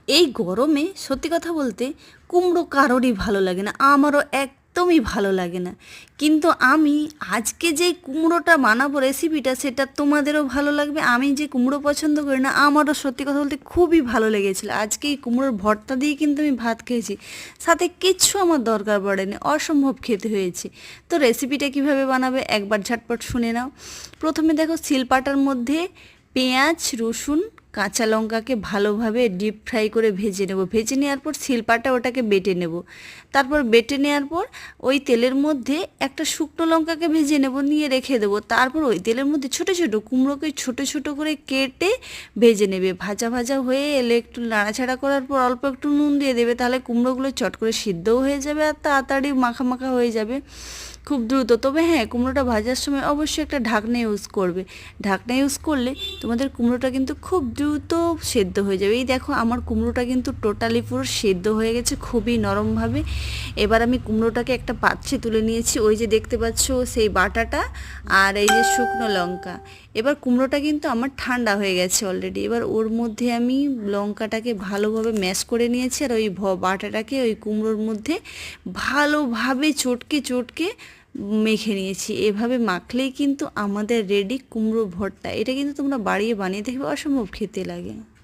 এই গরমে সত্যি কথা বলতে কুমড়ো কারোরই ভালো লাগে না, আমারও একদমই ভালো লাগে না। কিন্তু আমি আজকে যে কুমড়োটা বানাবো রেসিপিটা, সেটা তোমাদেরও ভালো লাগবে। আমি যে কুমড়ো পছন্দ করি না, আমারও সত্যি কথা বলতে খুবই ভালো লেগেছিলো। আজকে এই কুমড়োর ভর্তা দিয়ে কিন্তু আমি ভাত খেয়েছি, সাথে কিচ্ছু আমার দরকার পড়েনি, অসম্ভব খেতে হয়েছে। তো রেসিপিটা কিভাবে বানাবে একবার ঝটপট শুনে নাও। প্রথমে দেখো, শিলপাটার মধ্যে পেঁয়াজ, রসুন, কাঁচা লঙ্কাকে ভালোভাবে ডিপ ফ্রাই করে ভেজে নেব। ভেজে নেওয়ার পর শিলপাটা ওটাকে বেটে নেব। তারপর বেটে নেওয়ার পর ওই তেলের মধ্যে একটা শুকনো লঙ্কাকে ভেজে নেব, নিয়ে রেখে দেবো। তারপর ওই তেলের মধ্যে ছোটো ছোটো কুমড়োকে ছোটো ছোটো করে কেটে ভেজে নেবে। ভাজা ভাজা হয়ে এলে একটু নাড়াচাড়া করার পর অল্প একটু নুন দিয়ে দেবে, তাহলে কুমড়োগুলো চট করে সিদ্ধও হয়ে যাবে আর তাড়াতাড়ি মাখা মাখা হয়ে যাবে, খুব দ্রুত। তবে হ্যাঁ, কুমড়োটা ভাজার সময় অবশ্যই একটা ঢাকনা ইউজ করবে। ঢাকনা ইউজ করলে তোমাদের কুমড়োটা কিন্তু খুব দ্রুত সেদ্ধ হয়ে যাবে। এই দেখো, আমার কুমড়োটা কিন্তু টোটালি পুরো সেদ্ধ হয়ে গেছে খুবই নরমভাবে। এবার আমি কুমড়োটাকে একটা পাত্রে তুলে নিয়েছি, ওই যে দেখতে পাচ্ছ সেই বাটাটা আর এই যে শুকনো লঙ্কা। এবার কুমড়োটা কিন্তু আমার ঠান্ডা হয়ে গেছে অলরেডি। এবার ওর মধ্যে আমি লঙ্কাটাকে ভালোভাবে ম্যাশ করে নিয়েছি, আর ওই বাটাটাকে ওই কুমড়োর মধ্যে ভালোভাবে চটকে চটকে মেখে নিয়েছি। এভাবে মাখলেই কিন্তু আমাদের রেডি কুমড়ো ভর্তা। এটা কিন্তু তোমরা বাড়িয়ে বানিয়ে দেখবে, অসম্ভব খেতে লাগে।